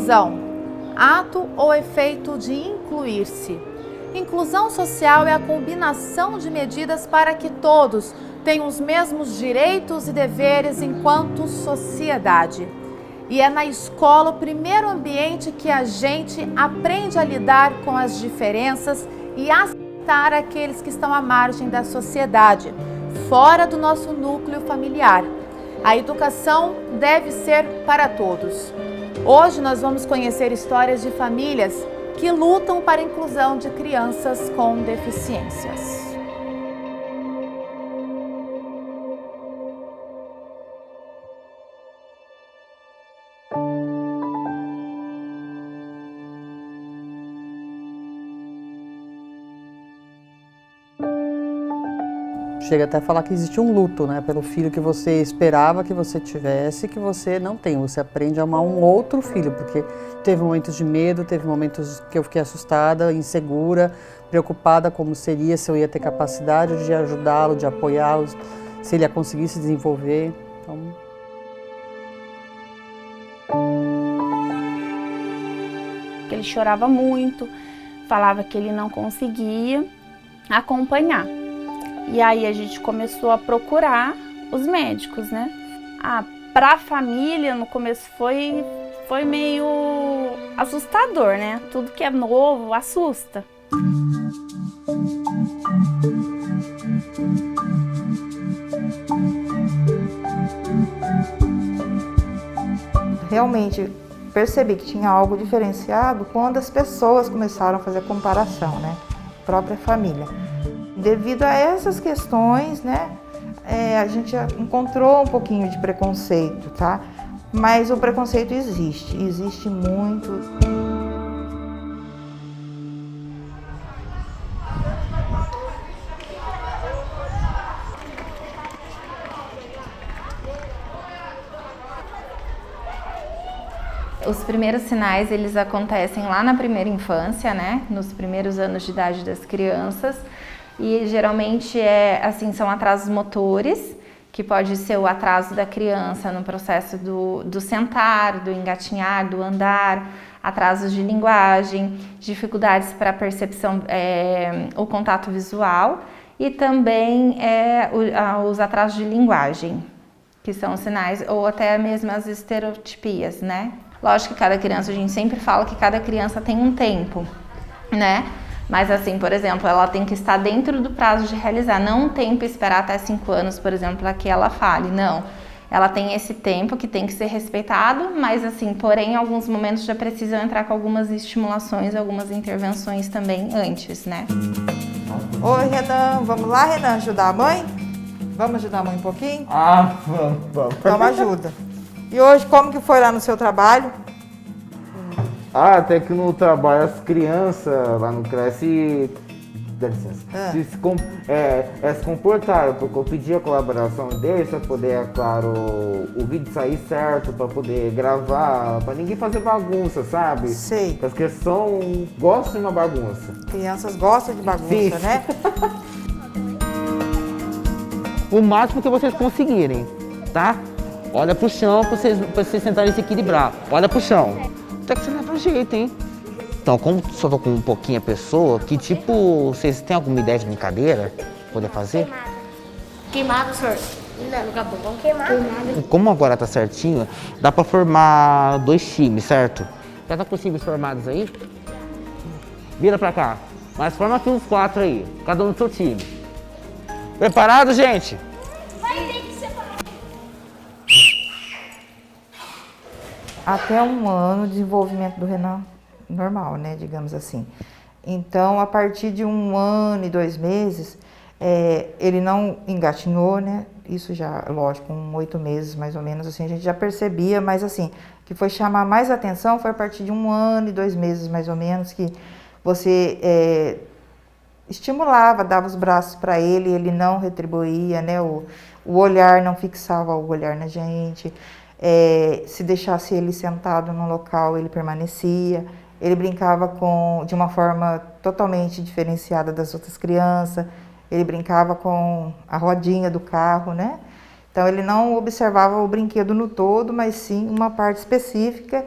Inclusão, ato ou efeito de incluir-se. Inclusão social é a combinação de medidas para que todos tenham os mesmos direitos e deveres enquanto sociedade. E é na escola o primeiro ambiente que a gente aprende a lidar com as diferenças e aceitar aqueles que estão à margem da sociedade, fora do nosso núcleo familiar. A educação deve ser para todos. Hoje nós vamos conhecer histórias de famílias que lutam para a inclusão de crianças com deficiências. Chega até a falar que existe um luto, né, pelo filho que você esperava que você tivesse, que você não tem. Você aprende a amar um outro filho, porque teve momentos de medo, teve momentos que eu fiquei assustada, insegura, preocupada como seria, se eu ia ter capacidade de ajudá-lo, de apoiá-lo, se ele ia conseguir se desenvolver. Então... Ele chorava muito, falava que ele não conseguia acompanhar. E aí a gente começou a procurar os médicos, né? Para a família no começo foi meio assustador, né? Tudo que é novo assusta. Realmente percebi que tinha algo diferenciado quando as pessoas começaram a fazer comparação, né? A própria família. Devido a essas questões, né, a gente encontrou um pouquinho de preconceito, tá? Mas o preconceito existe muito. Os primeiros sinais, eles acontecem lá na primeira infância, né? Nos primeiros anos de idade das crianças. E geralmente são atrasos motores, que pode ser o atraso da criança no processo do sentar, do engatinhar, do andar, atrasos de linguagem, dificuldades para a percepção, o contato visual e também os atrasos de linguagem, que são os sinais, ou até mesmo as estereotipias, né? Lógico que cada criança, a gente sempre fala que cada criança tem um tempo, né? Mas assim, por exemplo, ela tem que estar dentro do prazo de realizar, não um tempo esperar até 5 anos, por exemplo, para que ela fale, não. Ela tem esse tempo que tem que ser respeitado, mas assim, porém, em alguns momentos já precisam entrar com algumas estimulações, algumas intervenções também antes, né? Oi, Renan, vamos lá, Renan, ajudar a mãe? Vamos ajudar a mãe um pouquinho? Vamos. Toma ajuda. E hoje, como que foi lá no seu trabalho? Até que no trabalho as crianças lá no Cresce, dá licença, se comportaram, porque eu pedi a colaboração deles para poder, é claro, o vídeo sair certo, para poder gravar, para ninguém fazer bagunça, sabe? Sei. Porque as crianças gostam de uma bagunça. Crianças gostam de bagunça, Sim. né? O máximo que vocês conseguirem, tá? Olha pro chão pra vocês tentarem se equilibrar. Olha pro chão. Até que você leva jeito, hein? Então, como só tô com um pouquinho a pessoa, que tipo, vocês têm alguma ideia de brincadeira pra poder fazer? Queimado, senhor? Não, acabou. Vamos queimar. Como agora tá certinho, dá pra formar 2 times, certo? Já tá com os times formados aí? Vira pra cá. Mas forma aqui uns 4 aí, cada um no seu time. Preparado, gente? Vai ter que separar. Até 1 ano, o desenvolvimento do Renan normal, né, digamos assim. Então, a partir de 1 ano e 2 meses, ele não engatinhou, né? Isso já, lógico, com 8 meses mais ou menos, assim, a gente já percebia, mas assim, o que foi chamar mais atenção foi a partir de 1 ano e 2 meses mais ou menos, que você estimulava, dava os braços para ele não retribuía, né? O olhar não fixava o olhar na gente. Se deixasse ele sentado no local, ele permanecia. Ele brincava de uma forma totalmente diferenciada das outras crianças. Ele brincava com a rodinha do carro, né? Então ele não observava o brinquedo no todo, mas sim uma parte específica,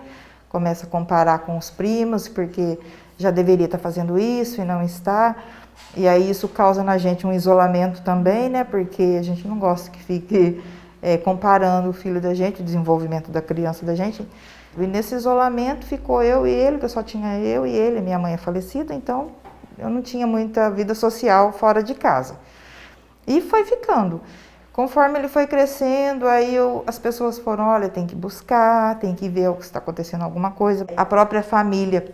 começa a comparar com os primos, porque já deveria estar fazendo isso e não está. E aí isso causa na gente um isolamento também, né? Porque a gente não gosta que fique comparando o filho da gente, o desenvolvimento da criança da gente. E nesse isolamento ficou eu e ele, que só tinha eu e ele, minha mãe é falecida, então eu não tinha muita vida social fora de casa. E foi ficando. Conforme ele foi crescendo, aí as pessoas foram, olha, tem que buscar, tem que ver o que está acontecendo, alguma coisa. A própria família,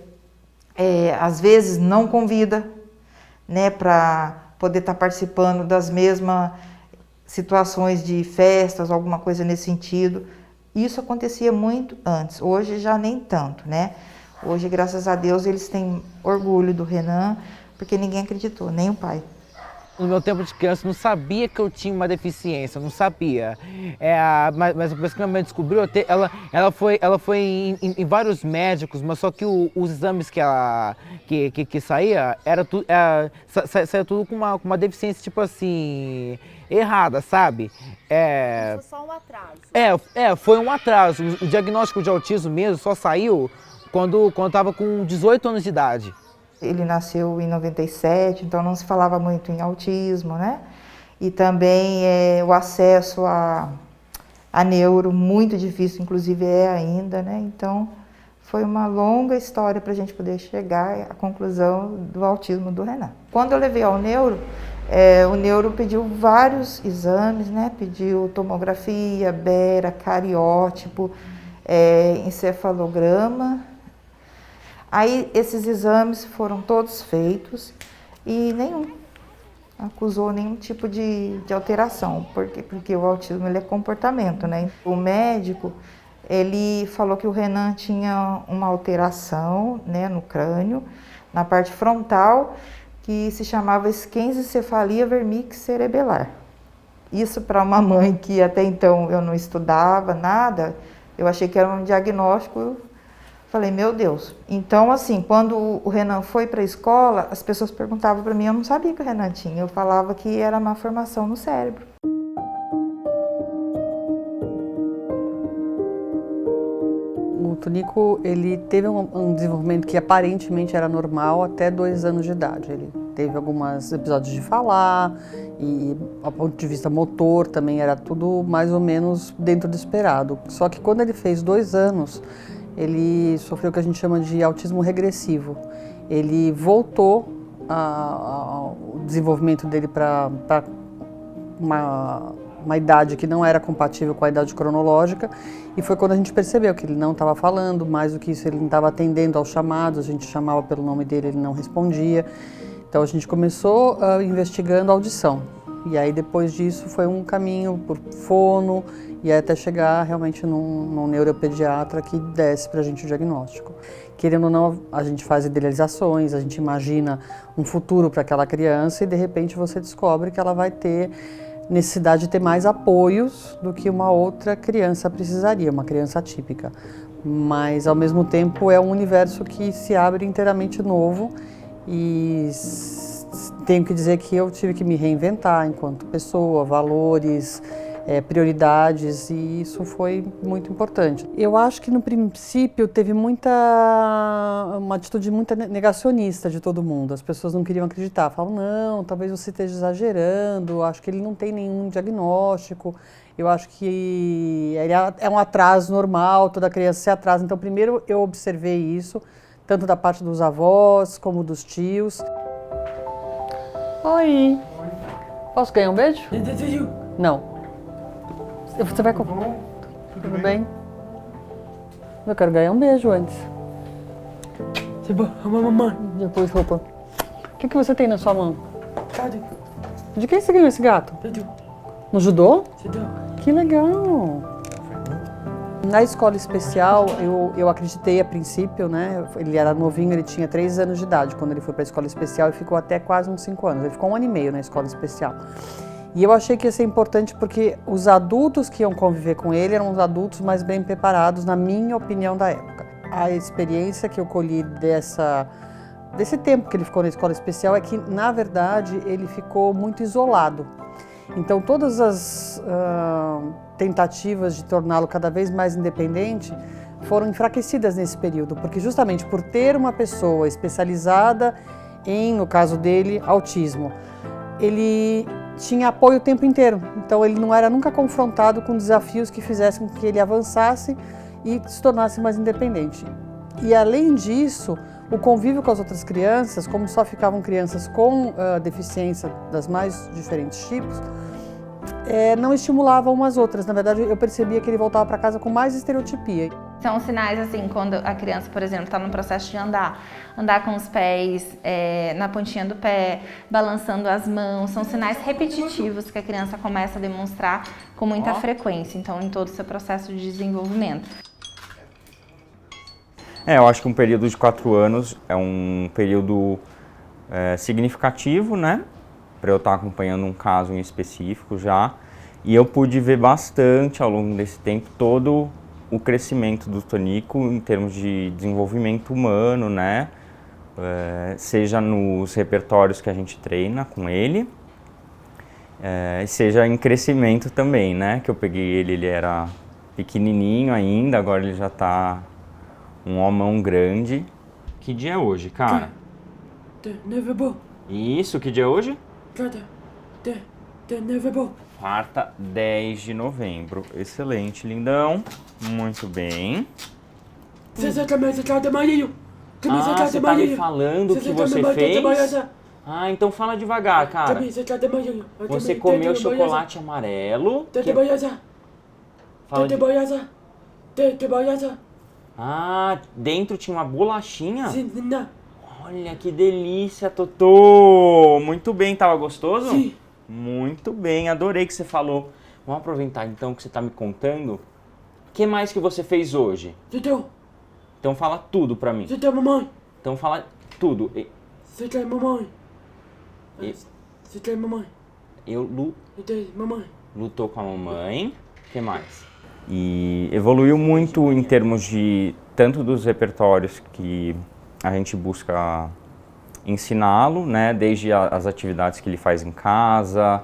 às vezes, não convida, né, para poder estar participando das mesmas situações de festas, alguma coisa nesse sentido. Isso acontecia muito antes, hoje já nem tanto, né? Hoje, graças a Deus, eles têm orgulho do Renan, porque ninguém acreditou, nem o pai. No meu tempo de criança, eu não sabia que eu tinha uma deficiência, eu não sabia. Mas depois que minha mãe descobriu, ela foi em vários médicos, mas só que os exames que saía, saía tudo com uma deficiência, tipo assim, errada, sabe? Foi só um atraso. Foi um atraso. O diagnóstico de autismo mesmo só saiu quando eu estava com 18 anos de idade. Ele nasceu em 97, então não se falava muito em autismo, né? E também o acesso a neuro, muito difícil, inclusive ainda, né? Então foi uma longa história para a gente poder chegar à conclusão do autismo do Renan. Quando eu levei ao neuro, o neuro pediu vários exames, né? Pediu tomografia, bera, cariótipo, encefalograma. Aí esses exames foram todos feitos e nenhum acusou nenhum tipo de alteração, porque o autismo ele é comportamento, né? O médico, ele falou que o Renan tinha uma alteração, né, no crânio, na parte frontal, que se chamava esquencefalia vermic-cerebelar. Isso para uma mãe que até então eu não estudava nada, eu achei que era um diagnóstico. Falei, meu Deus. Então, assim, quando o Renan foi para a escola, as pessoas perguntavam para mim, eu não sabia que o Renan tinha. Eu falava que era uma formação no cérebro. O Tonico, ele teve um desenvolvimento que aparentemente era normal até 2 anos de idade. Ele teve alguns episódios de falar e, ao ponto de vista motor, também era tudo mais ou menos dentro do esperado. Só que quando ele fez 2 anos, ele sofreu o que a gente chama de autismo regressivo. Ele voltou o desenvolvimento dele para uma idade que não era compatível com a idade cronológica, e foi quando a gente percebeu que ele não estava falando, mais do que isso, ele não estava atendendo aos chamados, a gente chamava pelo nome dele, ele não respondia. Então a gente começou investigando a audição. E aí depois disso foi um caminho por fono e até chegar realmente num neuropediatra que desse pra gente o diagnóstico. Querendo ou não, a gente faz idealizações, a gente imagina um futuro para aquela criança e de repente você descobre que ela vai ter necessidade de ter mais apoios do que uma outra criança precisaria, uma criança atípica. Mas ao mesmo tempo é um universo que se abre inteiramente novo e tenho que dizer que eu tive que me reinventar enquanto pessoa, valores, prioridades, e isso foi muito importante. Eu acho que no princípio teve uma atitude muito negacionista de todo mundo. As pessoas não queriam acreditar, falavam, não, talvez você esteja exagerando, acho que ele não tem nenhum diagnóstico, eu acho que ele é um atraso normal, toda criança se atrasa. Então primeiro eu observei isso, tanto da parte dos avós como dos tios. Oi. Posso ganhar um beijo? Não. Você vai com... Tudo bem? Eu quero ganhar um beijo antes. Depois roupa. O que você tem na sua mão? De quem você ganhou esse gato? No judô? Que legal. Na escola especial, eu acreditei a princípio, né? Ele era novinho, ele tinha 3 anos de idade quando ele foi para a escola especial e ficou até quase uns 5 anos. Ele ficou 1 ano e meio na escola especial. E eu achei que ia ser importante porque os adultos que iam conviver com ele eram os adultos mais bem preparados, na minha opinião, da época. A experiência que eu colhi desse tempo que ele ficou na escola especial é que, na verdade, ele ficou muito isolado. Então, todas as tentativas de torná-lo cada vez mais independente foram enfraquecidas nesse período, porque justamente por ter uma pessoa especializada em, no caso dele, autismo, ele tinha apoio o tempo inteiro, então ele não era nunca confrontado com desafios que fizessem com que ele avançasse e se tornasse mais independente. E além disso, o convívio com as outras crianças, como só ficavam crianças com deficiência das mais diferentes tipos, não estimulava umas outras. Na verdade, eu percebia que ele voltava para casa com mais estereotipia. São sinais assim, quando a criança, por exemplo, está no processo de andar com os pés na pontinha do pé, balançando as mãos, são sinais repetitivos que a criança começa a demonstrar com muita frequência, então em todo o seu processo de desenvolvimento. Eu acho que um período de 4 anos é um período significativo, né? Para eu estar acompanhando um caso em específico já. E eu pude ver bastante ao longo desse tempo todo o crescimento do Tonico em termos de desenvolvimento humano, né? Seja nos repertórios que a gente treina com ele, seja em crescimento também, né? Que eu peguei ele era pequenininho ainda, agora ele já está um homão grande. Que dia é hoje, cara? Isso, que dia é hoje? Quarta, 10 de novembro. Excelente, lindão. Muito bem. Você tá me falando o que você fez? Então fala devagar, cara. Você comeu chocolate amarelo. Dentro tinha uma bolachinha? Olha que delícia, Totô! Muito bem, tava gostoso? Sim. Muito bem, adorei que você falou. Vamos aproveitar então que você tá me contando. O que mais que você fez hoje? Então fala tudo pra mim. Mamãe. Então fala tudo. Mamãe. Mamãe. Mamãe. Lutou com a mamãe. O que mais? E evoluiu muito em termos de tanto dos repertórios que a gente busca ensiná-lo, né, desde as atividades que ele faz em casa,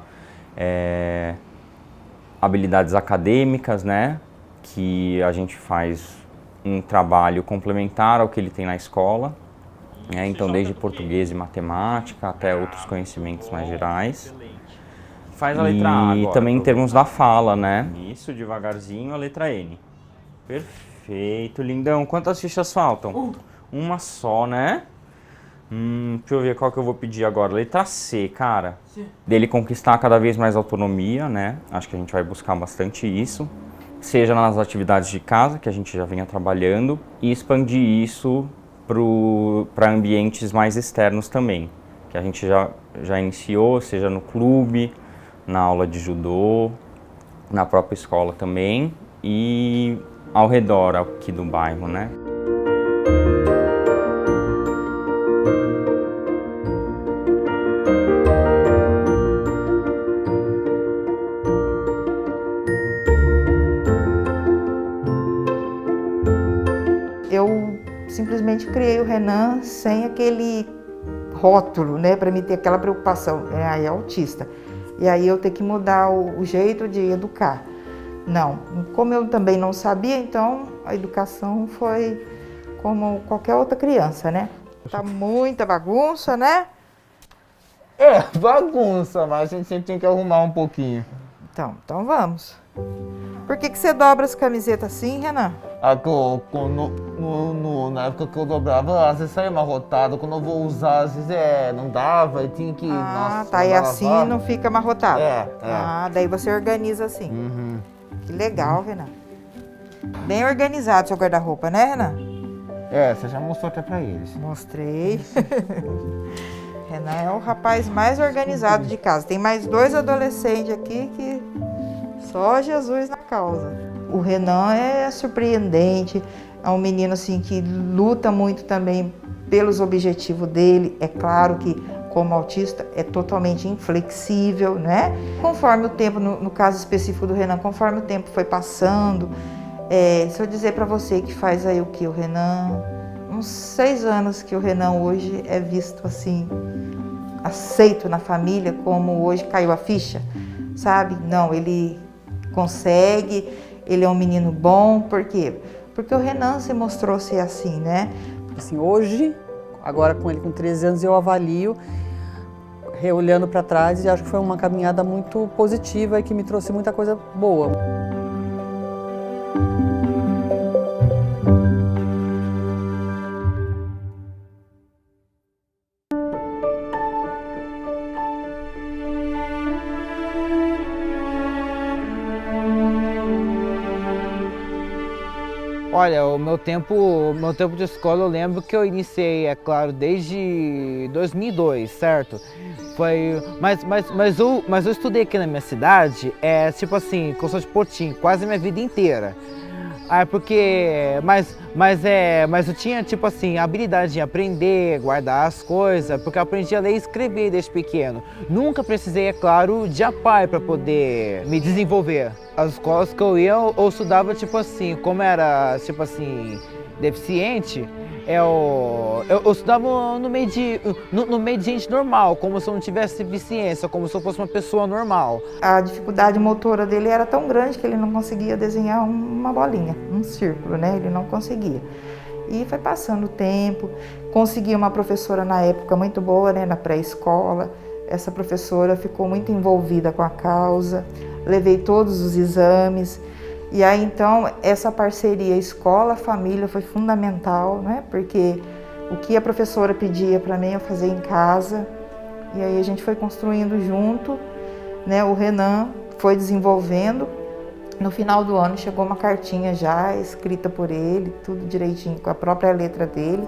habilidades acadêmicas, né, que a gente faz um trabalho complementar ao que ele tem na escola, né, então desde português e matemática até outros conhecimentos mais gerais. Faz a letra A agora. E também em termos da fala, né? Isso, devagarzinho, a letra N. Perfeito, lindão. Quantas fichas faltam? Uma só, né? Deixa eu ver qual que eu vou pedir agora. Letra C, cara. Sim. Dele conquistar cada vez mais autonomia, né? Acho que a gente vai buscar bastante isso. Seja nas atividades de casa, que a gente já vinha trabalhando, e expandir isso para ambientes mais externos também. Que a gente já iniciou, seja no clube, na aula de judô, na própria escola também, e ao redor aqui do bairro, né? Eu simplesmente criei o Renan sem aquele rótulo, né, para mim ter aquela preocupação, aí é autista. E aí eu ter que mudar o jeito de educar. Não, como eu também não sabia, então a educação foi como qualquer outra criança, né? Tá muita bagunça, né? Bagunça, mas a gente sempre tem que arrumar um pouquinho. Então vamos. Por que você dobra as camisetas assim, Renan? Na época que eu dobrava, às vezes saía amarrotado. Quando eu vou usar, às vezes não dava, e tinha que... E assim não fica amarrotado. Daí você organiza assim. Uhum. Que legal, Renan. Bem organizado seu guarda-roupa, né, Renan? Você já mostrou até pra eles. Mostrei. Renan é o rapaz mais organizado de casa. Tem mais 2 adolescentes aqui que só Jesus na causa. O Renan é surpreendente, é um menino assim que luta muito também pelos objetivos dele. É claro que como autista é totalmente inflexível, né? Conforme o tempo, no caso específico do Renan, conforme o tempo foi passando, se eu dizer para você que faz aí o que o Renan, uns 6 anos que o Renan hoje é visto assim, aceito na família, como hoje caiu a ficha, sabe? Não, ele consegue, ele é um menino bom, por quê? porque o Renan se mostrou ser assim, né? Assim, hoje, agora com ele com 13 anos, eu avalio, olhando para trás, e acho que foi uma caminhada muito positiva e que me trouxe muita coisa boa. Olha, o meu tempo de escola, eu lembro que eu iniciei, é claro, desde 2002, certo? Mas eu estudei aqui na minha cidade, tipo assim, que eu sou de Potim, quase a minha vida inteira. Mas eu tinha, tipo assim, a habilidade de aprender, guardar as coisas, porque eu aprendi a ler e escrever desde pequeno. Nunca precisei, é claro, de apoio para poder me desenvolver. As escolas que eu ia, eu estudava, tipo assim, como era, tipo assim, deficiente, eu estudava no meio de gente normal, como se eu não tivesse deficiência, como se eu fosse uma pessoa normal. A dificuldade motora dele era tão grande que ele não conseguia desenhar uma bolinha, um círculo, né? Ele não conseguia. E foi passando o tempo, consegui uma professora na época muito boa, né? Na pré-escola. Essa professora ficou muito envolvida com a causa, levei todos os exames. E aí, então, essa parceria escola-família foi fundamental, né? Porque o que a professora pedia para mim, eu fazia em casa. E aí a gente foi construindo junto, né? O Renan foi desenvolvendo. No final do ano chegou uma cartinha já escrita por ele, tudo direitinho, com a própria letra dele.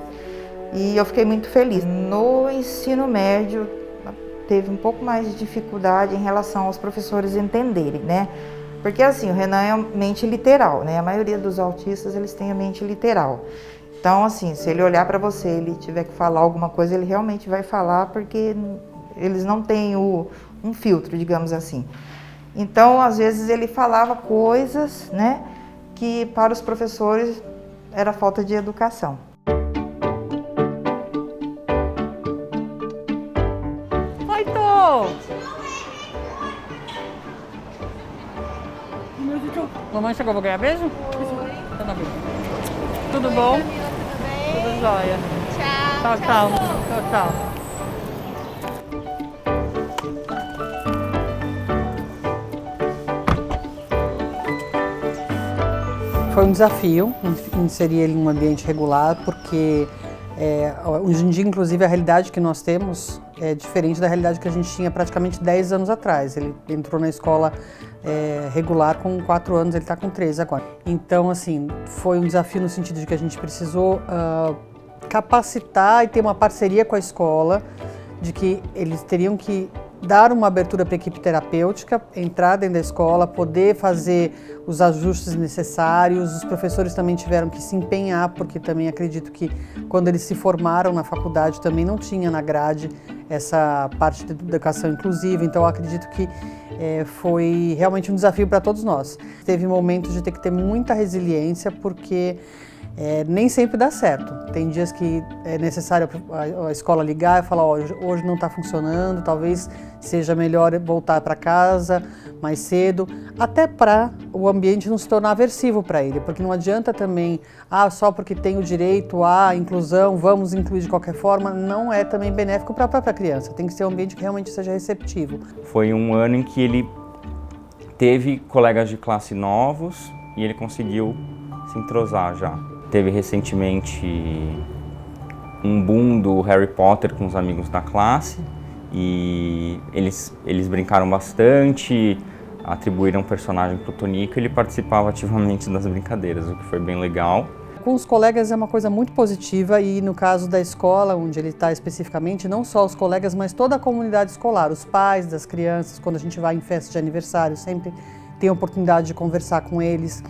E eu fiquei muito feliz. No ensino médio, teve um pouco mais de dificuldade em relação aos professores entenderem, né? Porque assim, o Renan é mente literal, né? A maioria dos autistas, eles têm a mente literal. Então, assim, se ele olhar para você, ele tiver que falar alguma coisa, ele realmente vai falar, porque eles não têm um filtro, digamos assim. Então, às vezes, ele falava coisas, né, que para os professores era falta de educação. Oi, Tô! Mamãe chegou, vou ganhar beijo? Oi. Tudo bom? Tudo bem? Tudo jóia. Tchau. Tchau. Tchau, tchau. Foi um desafio inserir ele em um ambiente regular, porque hoje em dia, inclusive, a realidade que nós temos é diferente da realidade que a gente tinha praticamente 10 anos atrás. Ele entrou na escola regular com 4 anos, ele está com 13 agora. Então, assim, foi um desafio no sentido de que a gente precisou capacitar e ter uma parceria com a escola, de que eles teriam que dar uma abertura para a equipe terapêutica, entrar dentro da escola, poder fazer os ajustes necessários. Os professores também tiveram que se empenhar, porque também acredito que quando eles se formaram na faculdade também não tinha na grade essa parte de educação inclusiva, então eu acredito que foi realmente um desafio para todos nós. Teve momentos de ter que ter muita resiliência, porque nem sempre dá certo. Tem dias que é necessário a escola ligar e falar, hoje não está funcionando, talvez seja melhor voltar para casa mais cedo, até para o ambiente não se tornar aversivo para ele, porque não adianta também, só porque tem o direito à inclusão, vamos incluir de qualquer forma, não é também benéfico para a própria criança, tem que ser um ambiente que realmente seja receptivo. Foi um ano em que ele teve colegas de classe novos e ele conseguiu se entrosar já. Teve recentemente um boom do Harry Potter com os amigos da classe e eles brincaram bastante, atribuíram um personagem para o Tonico e ele participava ativamente das brincadeiras, o que foi bem legal. Com os colegas é uma coisa muito positiva e no caso da escola, onde ele está especificamente, não só os colegas, mas toda a comunidade escolar, os pais das crianças, quando a gente vai em festa de aniversário, sempre tem a oportunidade de conversar com eles.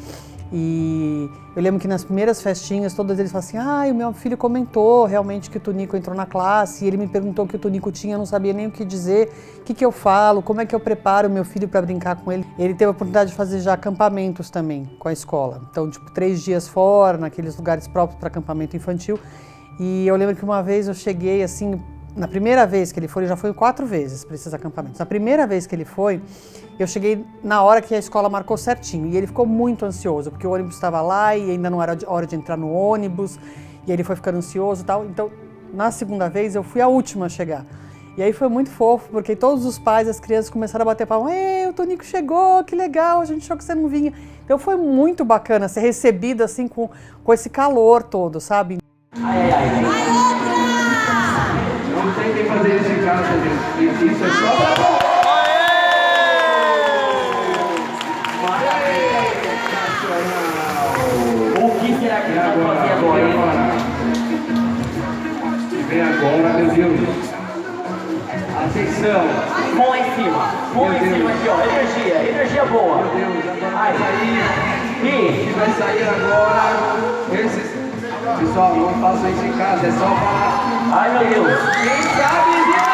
E eu lembro que nas primeiras festinhas, todos eles falam assim, o meu filho comentou realmente que o Tonico entrou na classe, e ele me perguntou o que o Tonico tinha, eu não sabia nem o que dizer, o que eu falo, como é que eu preparo o meu filho para brincar com ele. Ele teve a oportunidade de fazer já acampamentos também com a escola, então 3 dias fora, naqueles lugares próprios para acampamento infantil. E eu lembro que uma vez eu cheguei assim, Na primeira vez que ele foi, ele já foi 4 vezes para esses acampamentos. Na primeira vez que ele foi, eu cheguei na hora que a escola marcou certinho. E ele ficou muito ansioso, porque o ônibus estava lá e ainda não era hora de entrar no ônibus. E ele foi ficando ansioso e tal. Então, na segunda vez, eu fui a última a chegar. E aí foi muito fofo, porque todos os pais, as crianças começaram a bater palma. O Tonico chegou, que legal, a gente achou que você não vinha. Então foi muito bacana ser recebida assim com esse calor todo, sabe? Não tentem fazer isso em casa, gente. Isso é só pra bom. O que será que vai fazer agora, hein? E vem agora, meu Deus. Atenção, mão em cima aqui, ó, energia boa. Meu Deus, agora vai sair. E vai sair agora. Pessoal, não façam isso em casa, é só falar. Ai, meu Deus. Quem sabe vira.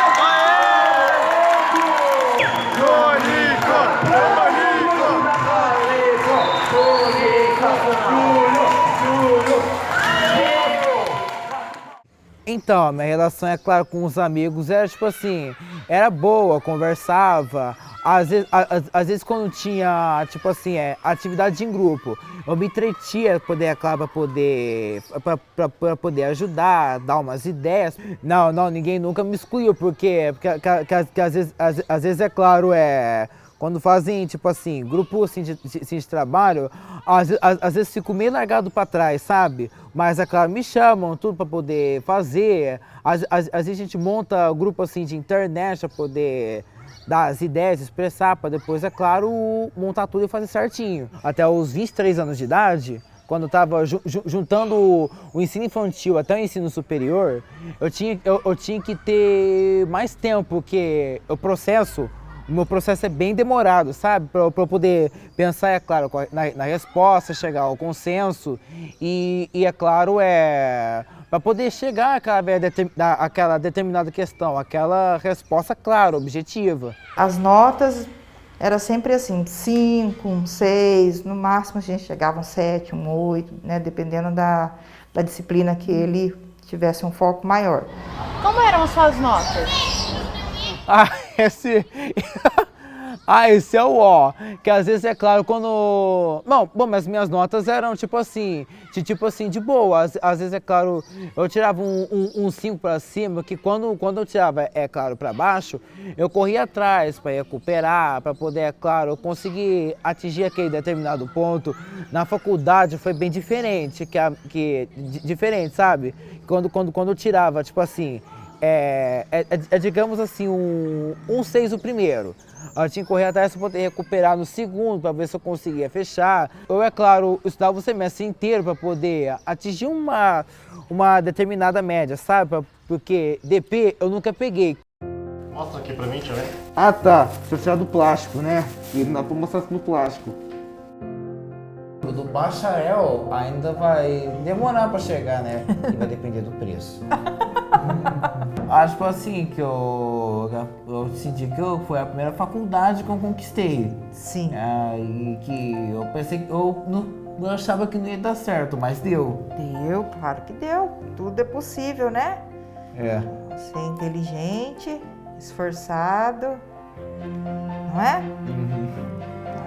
Então, a minha relação, é claro, com os amigos era tipo assim, era boa, conversava. Às vezes quando tinha, tipo assim, atividade em grupo, eu me entretia para poder ajudar, dar umas ideias. Não, ninguém nunca me excluiu, porque às vezes é claro, quando fazem, tipo assim, grupo assim, de trabalho, às vezes fico meio largado para trás, sabe? Mas, é claro, me chamam tudo para poder fazer. Às vezes a gente monta grupo assim de internet para poder dar as ideias, expressar, para depois, é claro, montar tudo e fazer certinho. Até os 23 anos de idade, quando eu estava juntando o ensino infantil até o ensino superior, eu tinha que ter mais tempo, porque o meu processo é bem demorado, sabe? Para eu poder pensar, é claro, na resposta, chegar ao consenso e é claro, para poder chegar àquela determinada questão, aquela resposta, claro, objetiva. As notas era sempre assim, 5, 6, no máximo a gente chegava a 7, 8, né? Dependendo da disciplina que ele tivesse um foco maior. Como eram as suas notas? Esse é o ó, que às vezes é claro quando... Bom, mas minhas notas eram tipo assim, de boa. Às vezes é claro, eu tirava um 5 para cima, que quando eu tirava, é claro, para baixo, eu corria atrás para recuperar, para poder, é claro, eu conseguir atingir aquele determinado ponto. Na faculdade foi bem diferente, diferente, sabe? Quando eu tirava, tipo assim, digamos assim, um 6 o primeiro. Eu tinha que correr atrás para poder recuperar no segundo, para ver se eu conseguia fechar. Eu, é claro, estudava o semestre inteiro para poder atingir uma determinada média, sabe? Porque DP eu nunca peguei. Mostra aqui pra mim, deixa eu ver. Ah tá, social do plástico, né? E não dá pra mostrar no plástico. O do bacharel ainda vai demorar para chegar, né? E vai depender do preço. Acho assim que eu senti que foi a primeira faculdade que eu conquistei. Sim. E que eu pensei que eu achava que não ia dar certo, mas deu. Deu, claro que deu. Tudo é possível, né? Ser inteligente, esforçado, não é? Então,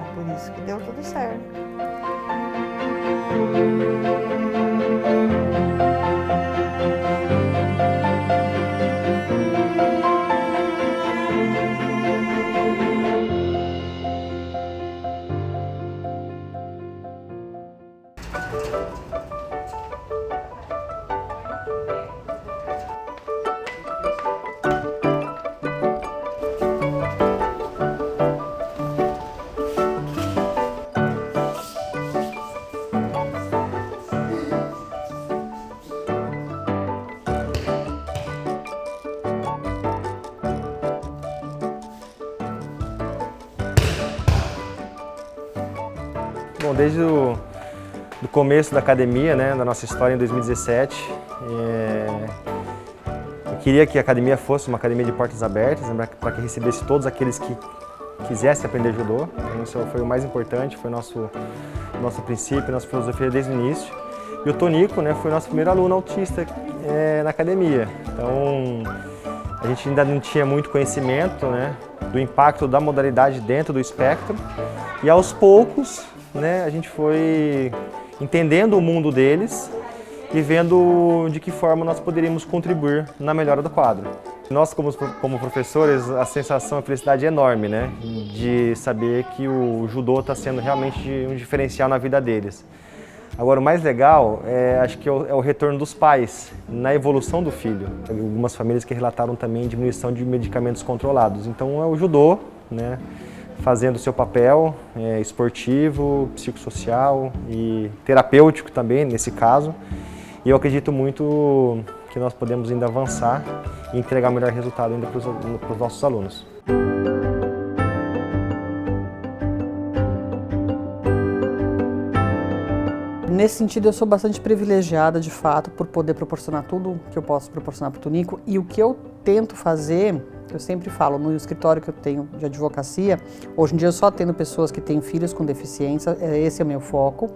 é por isso que deu tudo certo. Bom, desde o começo da academia, né, da nossa história em 2017, eu queria que a academia fosse uma academia de portas abertas, né, para que recebesse todos aqueles que quisessem aprender judô. Então, isso foi o mais importante, foi nosso princípio, nossa filosofia desde o início. E o Tonico, né, foi o nosso primeiro aluno autista na academia. Então, A gente ainda não tinha muito conhecimento, né, do impacto da modalidade dentro do espectro. E aos poucos, né, a gente foi entendendo o mundo deles e vendo de que forma nós poderíamos contribuir na melhora do quadro. Nós, como professores, a sensação, a felicidade é enorme, né, de saber que o judô está sendo realmente um diferencial na vida deles. Agora, o mais legal, acho que é o retorno dos pais na evolução do filho. Algumas famílias que relataram também diminuição de medicamentos controlados. Então, é o judô, né, fazendo o seu papel esportivo, psicossocial e terapêutico também, nesse caso. E eu acredito muito que nós podemos ainda avançar e entregar o melhor resultado ainda para os nossos alunos. Nesse sentido, eu sou bastante privilegiada, de fato, por poder proporcionar tudo que eu posso proporcionar para o Tunico. E o que eu tento fazer, eu sempre falo, no escritório que eu tenho de advocacia, hoje em dia eu só atendo pessoas que têm filhos com deficiência, esse é o meu foco.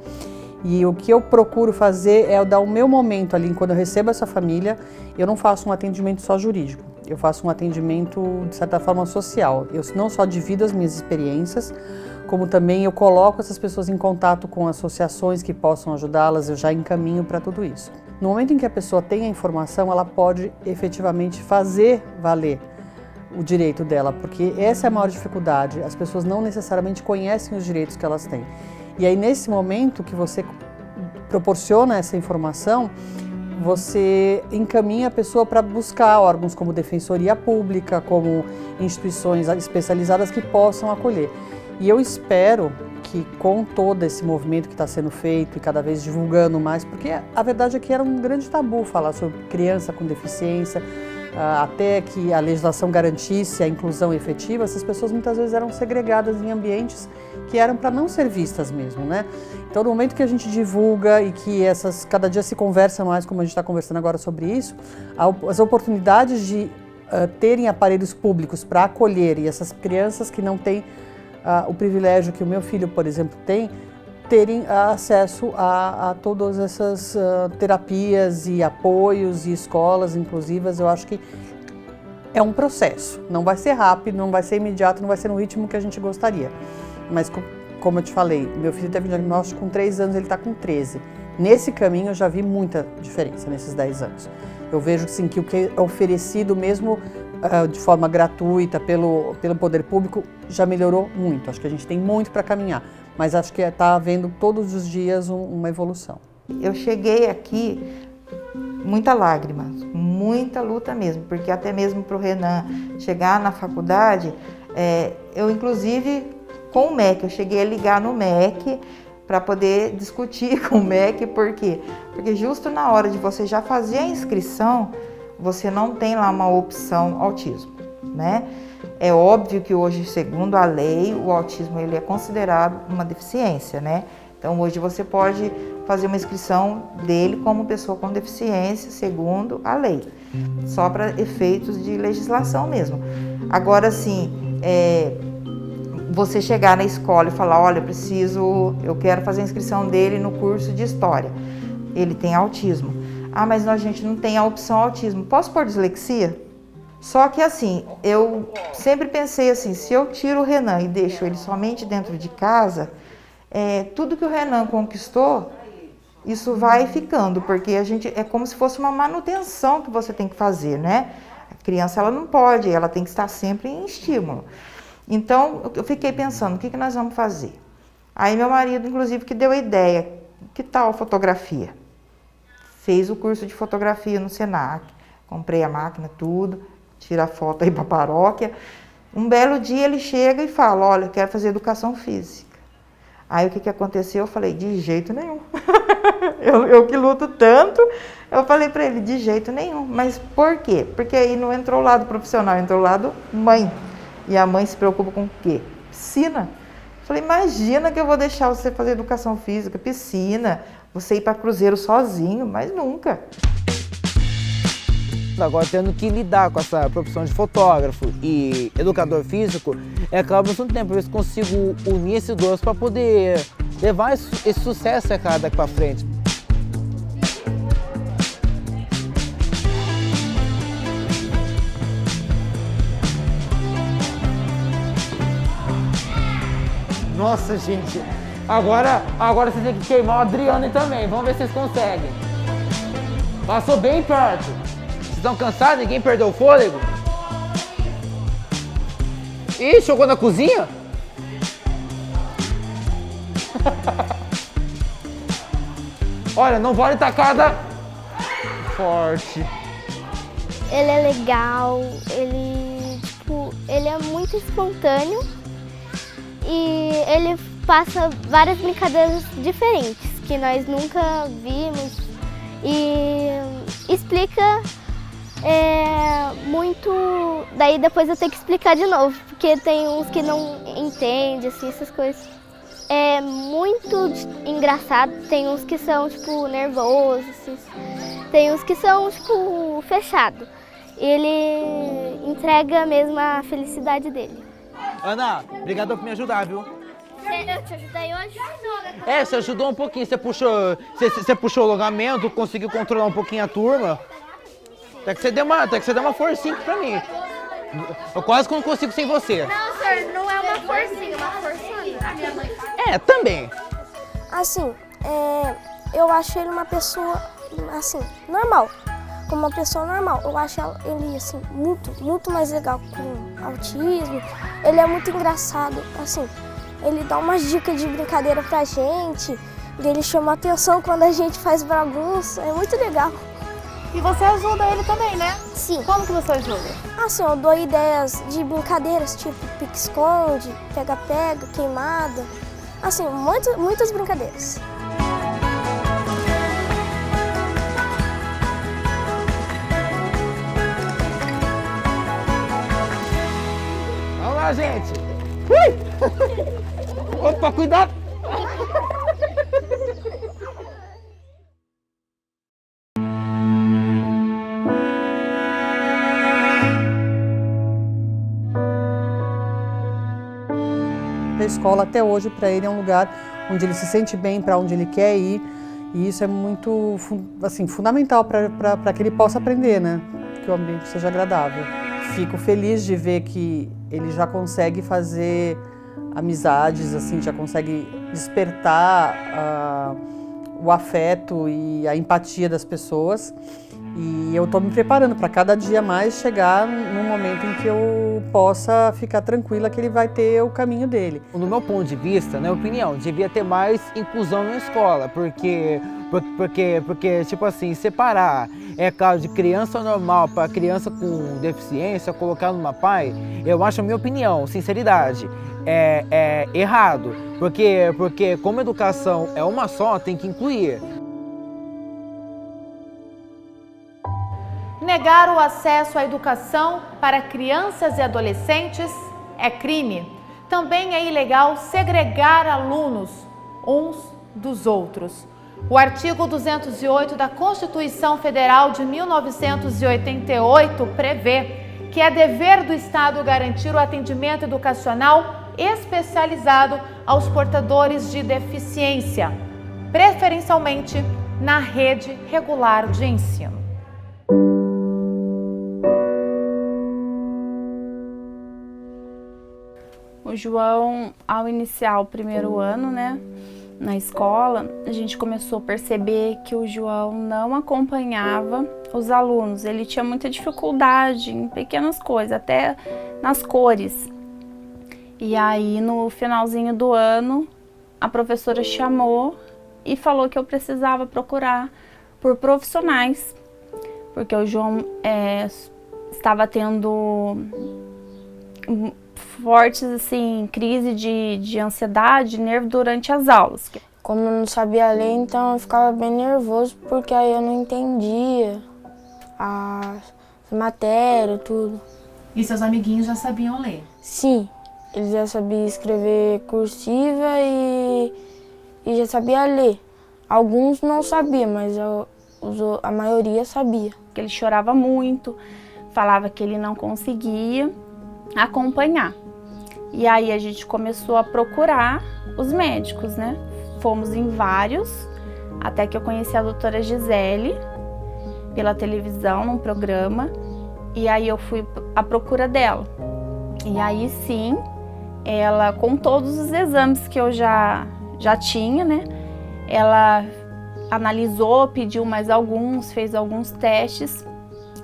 E o que eu procuro fazer é dar o meu momento ali, quando eu recebo essa família, eu não faço um atendimento só jurídico, eu faço um atendimento, de certa forma, social. Eu não só divido as minhas experiências, como também eu coloco essas pessoas em contato com associações que possam ajudá-las, eu já encaminho para tudo isso. No momento em que a pessoa tem a informação, ela pode efetivamente fazer valer o direito dela, porque essa é a maior dificuldade, as pessoas não necessariamente conhecem os direitos que elas têm. E aí, nesse momento que você proporciona essa informação, você encaminha a pessoa para buscar órgãos como Defensoria Pública, como instituições especializadas que possam acolher. E eu espero que com todo esse movimento que está sendo feito e cada vez divulgando mais, porque a verdade é que era um grande tabu falar sobre criança com deficiência, até que a legislação garantisse a inclusão efetiva, essas pessoas muitas vezes eram segregadas em ambientes que eram para não ser vistas mesmo, né? Então, no momento que a gente divulga e que cada dia se conversa mais, como a gente está conversando agora sobre isso, as oportunidades de terem aparelhos públicos para acolher e essas crianças que não têm o privilégio que o meu filho, por exemplo, tem, terem acesso a todas essas terapias e apoios e escolas inclusivas, eu acho que é um processo. Não vai ser rápido, não vai ser imediato, não vai ser no ritmo que a gente gostaria. Mas, como eu te falei, meu filho teve um diagnóstico com 3 anos, ele está com 13. Nesse caminho eu já vi muita diferença nesses 10 anos. Eu vejo sim, que o que é oferecido mesmo de forma gratuita pelo poder público já melhorou muito. Acho que a gente tem muito para caminhar, mas acho que está havendo todos os dias uma evolução. Eu cheguei aqui, muita lágrima, muita luta mesmo, porque até mesmo para o Renan chegar na faculdade, eu inclusive com o MEC, eu cheguei a ligar no MEC para poder discutir com o MEC, por quê? Porque justo na hora de você já fazer a inscrição, você não tem lá uma opção autismo, né? É óbvio que hoje, segundo a lei, o autismo ele é considerado uma deficiência, né? Então hoje você pode fazer uma inscrição dele como pessoa com deficiência, segundo a lei, só para efeitos de legislação mesmo. Agora, assim, você chegar na escola e falar, olha, eu quero fazer a inscrição dele no curso de História. Ele tem autismo. Ah, mas a gente não tem a opção autismo. Posso pôr dislexia? Só que assim, eu sempre pensei assim, se eu tiro o Renan e deixo ele somente dentro de casa, tudo que o Renan conquistou, isso vai ficando, porque é como se fosse uma manutenção que você tem que fazer, né? A criança, ela não pode, ela tem que estar sempre em estímulo. Então, eu fiquei pensando, o que nós vamos fazer? Aí meu marido, inclusive, que deu a ideia, que tal fotografia? Fez o curso de fotografia no Senac, comprei a máquina, tudo, tira a foto aí para a paróquia. Um belo dia ele chega e fala, olha, eu quero fazer educação física. Aí o que aconteceu? Eu falei, de jeito nenhum. eu que luto tanto, eu falei para ele, de jeito nenhum. Mas por quê? Porque aí não entrou o lado profissional, entrou o lado mãe. E a mãe se preocupa com o quê? Piscina. Eu falei, imagina que eu vou deixar você fazer educação física, piscina, você ir para cruzeiro sozinho, mas nunca. Agora, tendo que lidar com essa profissão de fotógrafo e educador físico, acaba ao mesmo tempo, ver se consigo unir esses dois para poder levar esse sucesso daqui para frente. Nossa, gente. Agora vocês têm que queimar o Adriano também. Vamos ver se vocês conseguem. Passou bem perto. Vocês estão cansados? Ninguém perdeu o fôlego? Ih, jogou na cozinha? Olha, não vale tacada forte. Ele é legal, ele é muito espontâneo e ele passa várias brincadeiras diferentes que nós nunca vimos e explica muito, daí depois eu tenho que explicar de novo, porque tem uns que não entendem, assim, essas coisas. É muito engraçado, tem uns que são, tipo, nervosos, assim. Tem uns que são, tipo, fechados. Ele entrega mesmo a felicidade dele. Ana, obrigado por me ajudar, viu? Eu te ajudei hoje? Você ajudou um pouquinho, você puxou o alongamento, conseguiu controlar um pouquinho a turma. Até que você deu uma forcinha pra mim. Eu quase que não consigo sem você. Não, senhor, não é uma forcinha, uma forcinha. Também. Assim, eu acho ele uma pessoa, assim, normal. Como uma pessoa normal. Eu acho ele, assim, muito mais legal com autismo. Ele é muito engraçado, assim. Ele dá umas dicas de brincadeira pra gente. Ele chama a atenção quando a gente faz bagunça. É muito legal. E você ajuda ele também, né? Sim. Como que você ajuda? Assim, eu dou ideias de brincadeiras, tipo pique-esconde, pega-pega, queimada. Assim, muitas brincadeiras. Vamos lá, gente. Opa, cuidado. A escola até hoje para ele é um lugar onde ele se sente bem, para onde ele quer ir, e isso é muito assim, fundamental para que ele possa aprender, né? Que o ambiente seja agradável. Fico feliz de ver que ele já consegue fazer amizades, assim, já consegue despertar o afeto e a empatia das pessoas. E eu estou me preparando para cada dia mais chegar num momento em que eu possa ficar tranquila que ele vai ter o caminho dele. No meu ponto de vista, na minha opinião, devia ter mais inclusão na escola, porque tipo assim, separar, claro, de criança normal para criança com deficiência, colocar numa PAI, eu acho, a minha opinião, sinceridade, é errado, porque como educação é uma só, tem que incluir. Negar o acesso à educação para crianças e adolescentes é crime. Também é ilegal segregar alunos uns dos outros. O artigo 208 da Constituição Federal de 1988 prevê que é dever do Estado garantir o atendimento educacional especializado aos portadores de deficiência, preferencialmente na rede regular de ensino. O João, ao iniciar o primeiro ano, né, na escola, a gente começou a perceber que o João não acompanhava os alunos. Ele tinha muita dificuldade em pequenas coisas, até nas cores. E aí, no finalzinho do ano, a professora chamou e falou que eu precisava procurar por profissionais, porque o João estava tendo fortes, assim, crise de ansiedade, nervo durante as aulas. Como eu não sabia ler, então eu ficava bem nervoso, porque aí eu não entendia as matérias, tudo. E seus amiguinhos já sabiam ler? Sim, eles já sabiam escrever cursiva e já sabia ler. Alguns não sabiam, mas a maioria sabia. Ele chorava muito, falava que ele não conseguia acompanhar. E aí a gente começou a procurar os médicos, né? Fomos em vários, até que eu conheci a doutora Gisele pela televisão, num programa, e aí eu fui à procura dela. E aí sim, ela, com todos os exames que eu já tinha, né? Ela analisou, pediu mais alguns, fez alguns testes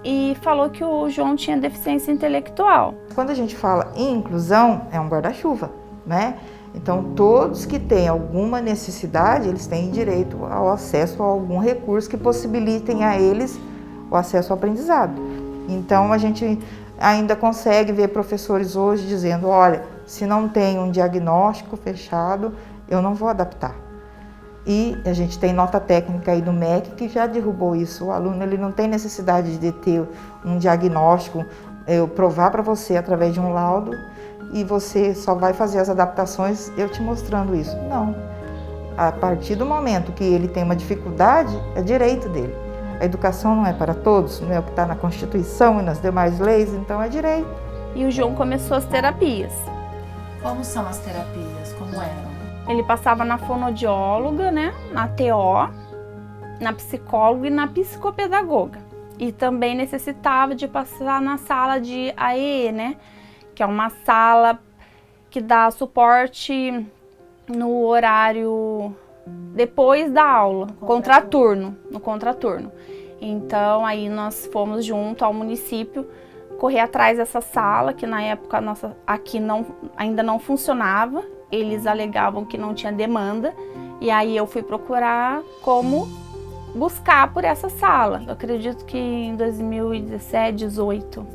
e falou que o João tinha deficiência intelectual. Quando a gente fala em inclusão, é um guarda-chuva, né? Então, todos que têm alguma necessidade, eles têm direito ao acesso a algum recurso que possibilitem a eles o acesso ao aprendizado. Então, a gente ainda consegue ver professores hoje dizendo, olha, se não tem um diagnóstico fechado, eu não vou adaptar. E a gente tem nota técnica aí do MEC que já derrubou isso. O aluno ele não tem necessidade de ter um diagnóstico, eu provar para você através de um laudo e você só vai fazer as adaptações eu te mostrando isso. Não. A partir do momento que ele tem uma dificuldade, é direito dele. A educação não é para todos, não é o que está na Constituição e nas demais leis, então é direito. E o João começou as terapias. Como são as terapias? Como eram? Ele passava na fonoaudióloga, né, na TO, na psicóloga e na psicopedagoga. E também necessitava de passar na sala de AEE, né, que é uma sala que dá suporte no horário depois da aula, no contraturno. Então aí nós fomos junto ao município correr atrás dessa sala, que na época nossa aqui ainda não funcionava. Eles alegavam que não tinha demanda, e aí eu fui procurar como buscar por essa sala. Eu acredito que em 2017, 2018,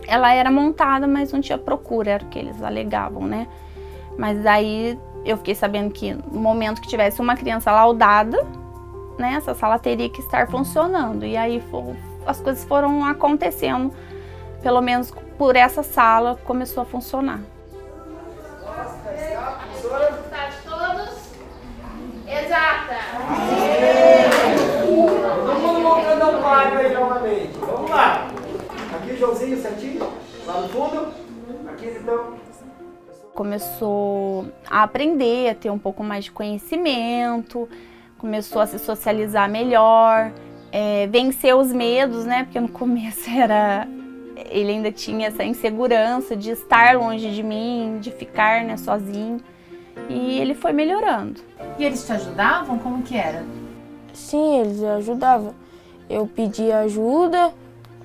ela era montada, mas não tinha procura, era o que eles alegavam, né? Mas aí eu fiquei sabendo que no momento que tivesse uma criança laudada, né, essa sala teria que estar funcionando. E aí as coisas foram acontecendo, pelo menos por essa sala começou a funcionar. Exata. Todo mundo montando um quadro aí novamente. Vamos lá. Aqui o Joãozinho certinho, lá no fundo. Aqui então. Começou a aprender, a ter um pouco mais de conhecimento, começou a se socializar melhor, vencer os medos, né? Porque no começo ele ainda tinha essa insegurança de estar longe de mim, de ficar, né, sozinho. E ele foi melhorando. E eles te ajudavam? Como que era? Sim, eles ajudavam. Eu pedia ajuda,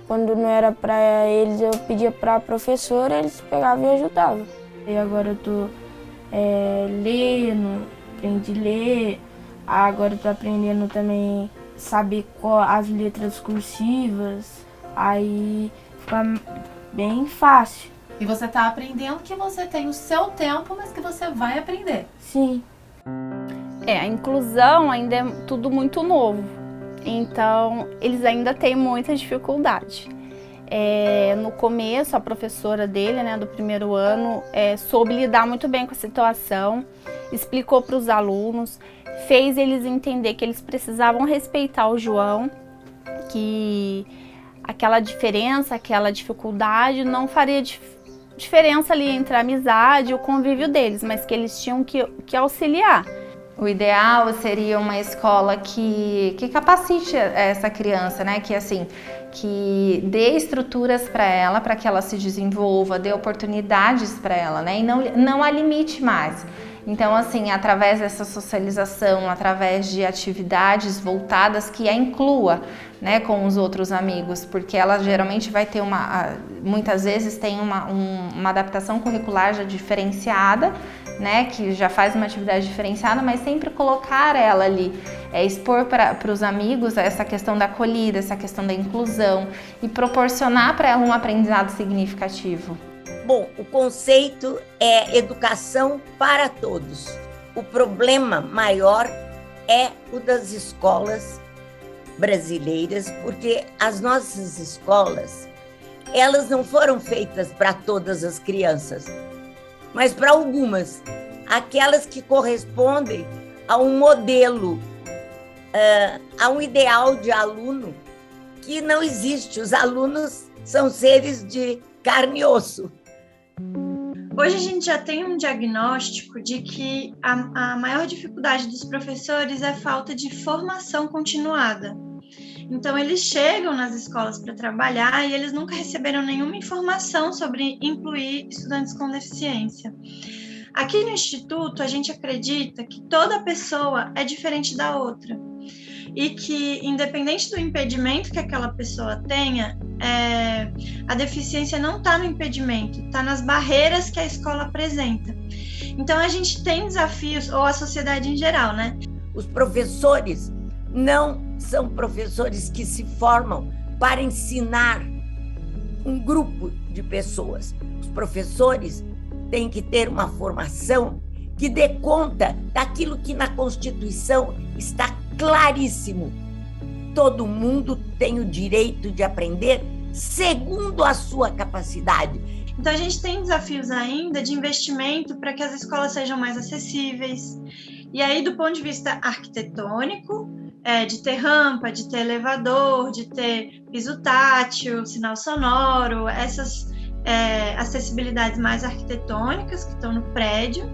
quando não era para eles, eu pedia para a professora, eles pegavam e ajudavam. E agora eu tô lendo, aprendi a ler, agora eu tô aprendendo também saber as letras cursivas, aí fica bem fácil. E você está aprendendo que você tem o seu tempo, mas que você vai aprender. Sim. A inclusão ainda é tudo muito novo, então eles ainda têm muita dificuldade. No começo, a professora dele, né, do primeiro ano, soube lidar muito bem com a situação, explicou para os alunos, fez eles entender que eles precisavam respeitar o João, que aquela diferença, aquela dificuldade não faria diferença ali entre a amizade e o convívio deles, mas que eles tinham que auxiliar. O ideal seria uma escola que capacite essa criança, né? Que dê estruturas para ela, para que ela se desenvolva, dê oportunidades para ela, né? E não a limite mais. Então, assim, através dessa socialização, através de atividades voltadas que a inclua, né, com os outros amigos, porque ela geralmente vai ter muitas vezes tem uma adaptação curricular já diferenciada, né, que já faz uma atividade diferenciada, mas sempre colocar ela ali, expor para os amigos essa questão da acolhida, essa questão da inclusão e proporcionar para ela um aprendizado significativo. Bom, o conceito é educação para todos. O problema maior é o das escolas brasileiras, porque as nossas escolas, elas não foram feitas para todas as crianças, mas para algumas, aquelas que correspondem a um modelo, a um ideal de aluno que não existe. Os alunos são seres de carne e osso. Hoje a gente já tem um diagnóstico de que a maior dificuldade dos professores é a falta de formação continuada. Então, eles chegam nas escolas para trabalhar e eles nunca receberam nenhuma informação sobre incluir estudantes com deficiência. Aqui no Instituto, a gente acredita que toda pessoa é diferente da outra e que, independente do impedimento que aquela pessoa tenha, a deficiência não está no impedimento, está nas barreiras que a escola apresenta. Então, a gente tem desafios, ou a sociedade em geral, né? Os professores não são professores que se formam para ensinar um grupo de pessoas. Os professores têm que ter uma formação que dê conta daquilo que na Constituição está claríssimo. Todo mundo tem o direito de aprender segundo a sua capacidade. Então, a gente tem desafios ainda de investimento para que as escolas sejam mais acessíveis. E aí, do ponto de vista arquitetônico, de ter rampa, de ter elevador, de ter piso tátil, sinal sonoro, essas acessibilidades mais arquitetônicas que estão no prédio,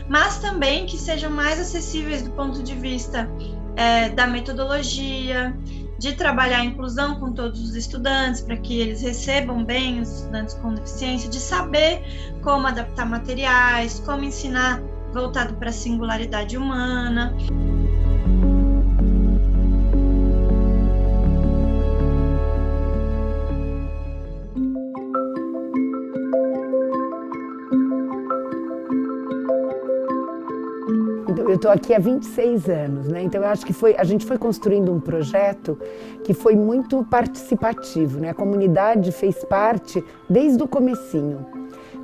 mas também que sejam mais acessíveis do ponto de vista da metodologia, de trabalhar a inclusão com todos os estudantes, para que eles recebam bem os estudantes com deficiência, de saber como adaptar materiais, como ensinar voltado para a singularidade humana. Eu estou aqui há 26 anos, né? Então eu acho que a gente foi construindo um projeto que foi muito participativo, né? A comunidade fez parte desde o comecinho.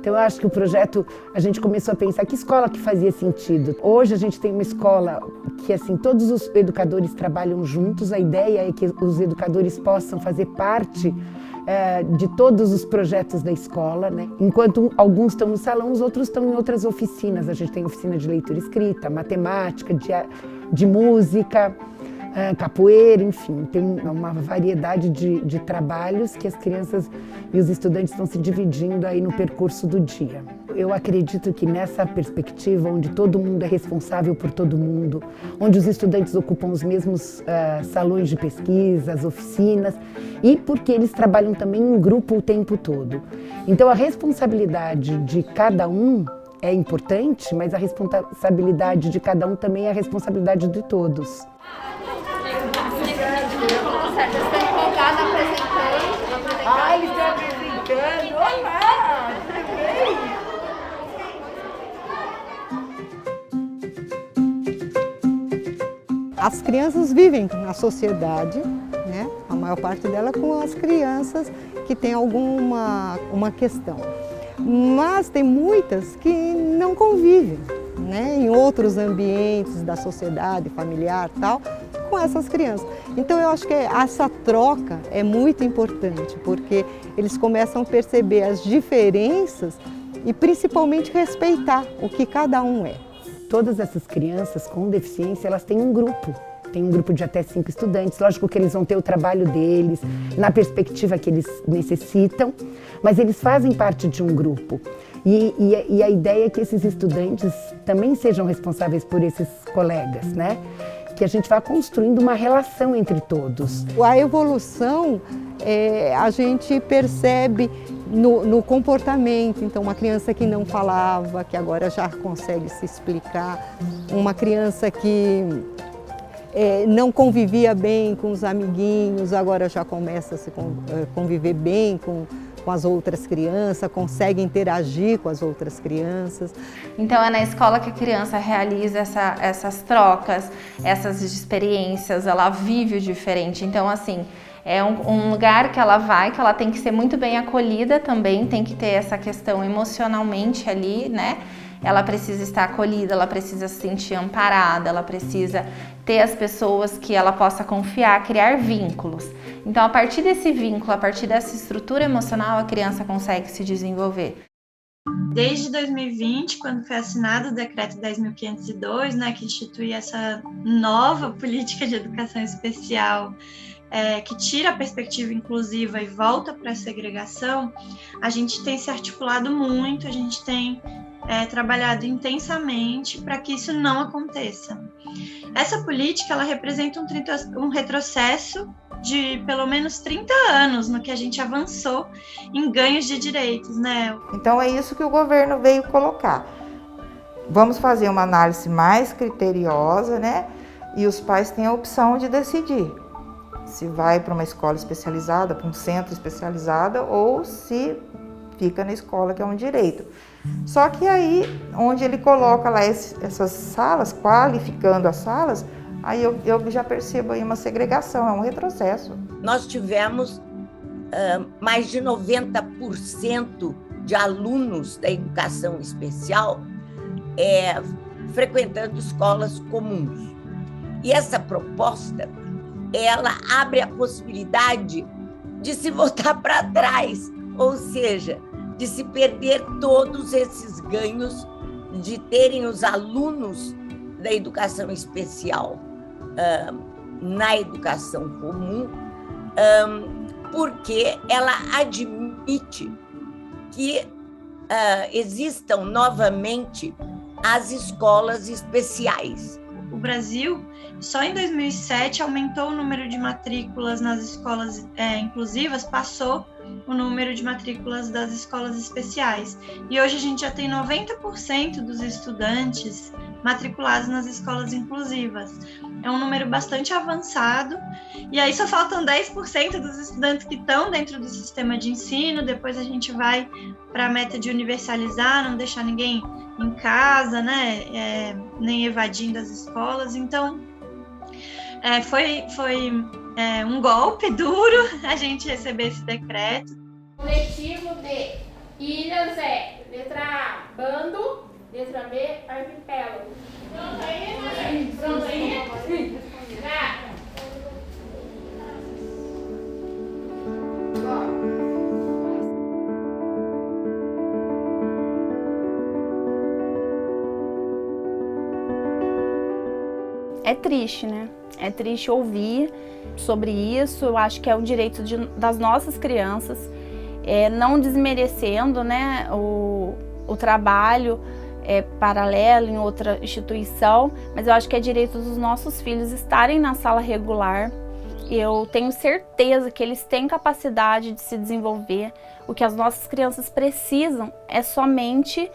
Então eu acho que o projeto, a gente começou a pensar que escola que fazia sentido. Hoje a gente tem uma escola que assim, todos os educadores trabalham juntos, a ideia é que os educadores possam fazer parte de todos os projetos da escola, né? Enquanto alguns estão no salão, os outros estão em outras oficinas. A gente tem oficina de leitura e escrita, matemática, de música, capoeira, enfim. Tem uma variedade de trabalhos que as crianças e os estudantes estão se dividindo aí no percurso do dia. Eu acredito que nessa perspectiva, onde todo mundo é responsável por todo mundo, onde os estudantes ocupam os mesmos salões de pesquisa, as oficinas, e porque eles trabalham também em grupo o tempo todo. Então a responsabilidade de cada um é importante, mas a responsabilidade de cada um também é a responsabilidade de todos. Você está empolgada apresentando. Ah, ele está apresentando. Olá, tudo bem? As crianças vivem na sociedade, né? A maior parte dela com as crianças que têm uma questão. Mas tem muitas que não convivem, né? Em outros ambientes da sociedade, familiar e tal, com essas crianças. Então eu acho que essa troca é muito importante, porque eles começam a perceber as diferenças e principalmente respeitar o que cada um é. Todas essas crianças com deficiência, elas têm um grupo. Tem um grupo de até 5 estudantes. Lógico que eles vão ter o trabalho deles, na perspectiva que eles necessitam, mas eles fazem parte de um grupo. E a ideia é que esses estudantes também sejam responsáveis por esses colegas, né? Que a gente vá construindo uma relação entre todos. A evolução a gente percebe no comportamento. Então, uma criança que não falava, que agora já consegue se explicar. Uma criança que não convivia bem com os amiguinhos, agora já começa a se conviver bem com as outras crianças, consegue interagir com as outras crianças. Então é na escola que a criança realiza essas trocas, essas experiências, ela vive o diferente. Então assim, é um lugar que ela vai, que ela tem que ser muito bem acolhida também, tem que ter essa questão emocionalmente ali, né? Ela precisa estar acolhida, ela precisa se sentir amparada, ela precisa ter as pessoas que ela possa confiar, criar vínculos. Então, a partir desse vínculo, a partir dessa estrutura emocional, a criança consegue se desenvolver. Desde 2020, quando foi assinado o Decreto 10.502, né, que institui essa nova política de educação especial, que tira a perspectiva inclusiva e volta para a segregação, a gente tem se articulado muito, a gente tem trabalhado intensamente para que isso não aconteça. Essa política ela representa um retrocesso de pelo menos 30 anos no que a gente avançou em ganhos de direitos, né? Então é isso que o governo veio colocar. Vamos fazer uma análise mais criteriosa, né? E os pais têm a opção de decidir se vai para uma escola especializada, para um centro especializado, ou se fica na escola, que é um direito. Só que aí, onde ele coloca lá essas salas, qualificando as salas, aí eu já percebo aí uma segregação, é um retrocesso. Nós tivemos mais de 90% de alunos da educação especial frequentando escolas comuns. E essa proposta, ela abre a possibilidade de se voltar para trás, ou seja, de se perder todos esses ganhos de terem os alunos da educação especial na educação comum, porque ela admite que existam novamente as escolas especiais. O Brasil, só em 2007, aumentou o número de matrículas nas escolas inclusivas, passou o número de matrículas das escolas especiais. E hoje a gente já tem 90% dos estudantes matriculados nas escolas inclusivas. É um número bastante avançado. E aí só faltam 10% dos estudantes que estão dentro do sistema de ensino. Depois a gente vai para a meta de universalizar, não deixar ninguém em casa, né? Nem evadindo as escolas. Então, foi um golpe duro a gente receber esse decreto. O coletivo de ilhas é letra A, bando, letra B, arquipélago. Pronto aí? Pronto aí? Sim. Já. É triste, né? É triste ouvir sobre isso. Eu acho que é um direito das nossas crianças, não desmerecendo, né, o trabalho paralelo em outra instituição, mas eu acho que é direito dos nossos filhos estarem na sala regular. Eu tenho certeza que eles têm capacidade de se desenvolver. O que as nossas crianças precisam é somente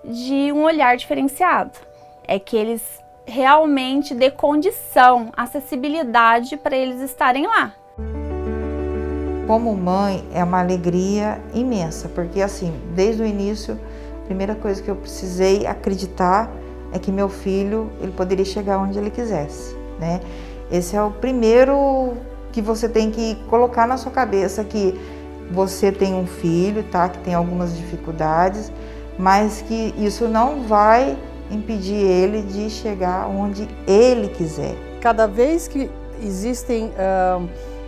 de um olhar diferenciado. É que eles realmente dê condição, acessibilidade para eles estarem lá. Como mãe, é uma alegria imensa, porque assim, desde o início, a primeira coisa que eu precisei acreditar é que meu filho, ele poderia chegar onde ele quisesse, né? Esse é o primeiro que você tem que colocar na sua cabeça, que você tem um filho, tá? Que tem algumas dificuldades, mas que isso não vai impedir ele de chegar onde ele quiser. Cada vez que existem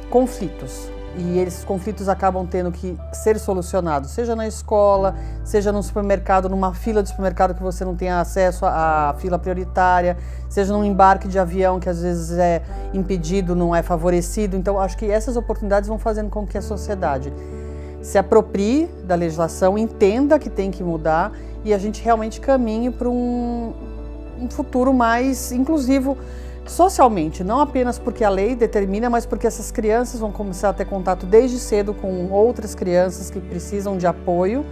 conflitos, e esses conflitos acabam tendo que ser solucionados, seja na escola, seja no supermercado, numa fila de supermercado que você não tenha acesso à fila prioritária, seja num embarque de avião que às vezes é impedido, não é favorecido. Então acho que essas oportunidades vão fazendo com que a sociedade se aproprie da legislação, entenda que tem que mudar e a gente realmente caminhe para um futuro mais inclusivo socialmente, não apenas porque a lei determina, mas porque essas crianças vão começar a ter contato desde cedo com outras crianças que precisam de apoio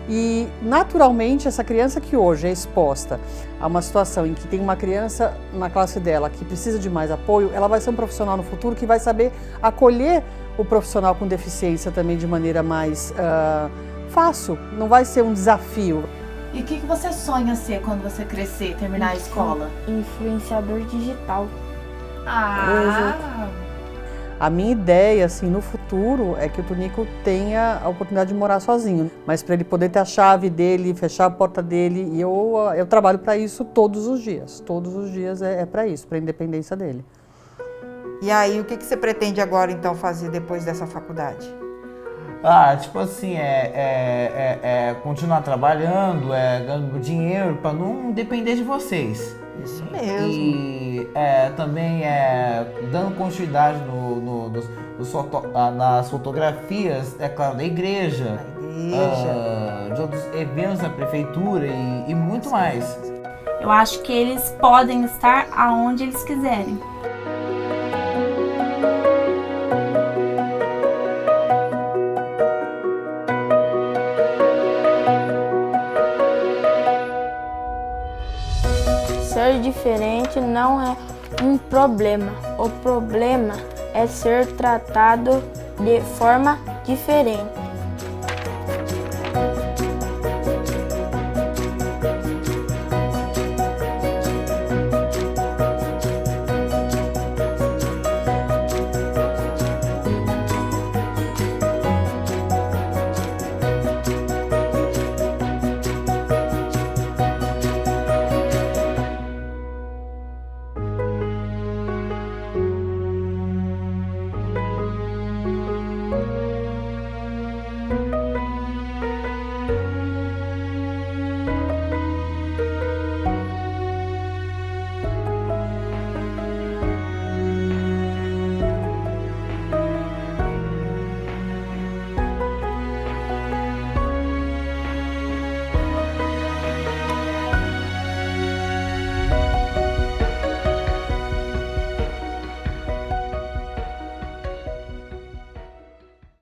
e, naturalmente, essa criança que hoje é exposta a uma situação em que tem uma criança na classe dela que precisa de mais apoio, ela vai ser um profissional no futuro que vai saber acolher o profissional com deficiência também de maneira mais fácil, não vai ser um desafio. E o que você sonha ser quando você crescer, terminar a escola? Influenciador digital. A minha ideia, assim, no futuro, é que o Tunico tenha a oportunidade de morar sozinho. Mas para ele poder ter a chave dele, fechar a porta dele, e eu trabalho para isso todos os dias. Todos os dias é para isso, para a independência dele. E aí, o que você pretende agora, então, fazer depois dessa faculdade? Tipo assim, continuar trabalhando, ganhando dinheiro para não depender de vocês. Isso mesmo. E também dando continuidade nas fotografias, claro, da igreja, de outros eventos da prefeitura e muito mais. Eu acho que eles podem estar aonde eles quiserem. diferente não é um problema. O problema é ser tratado de forma diferente.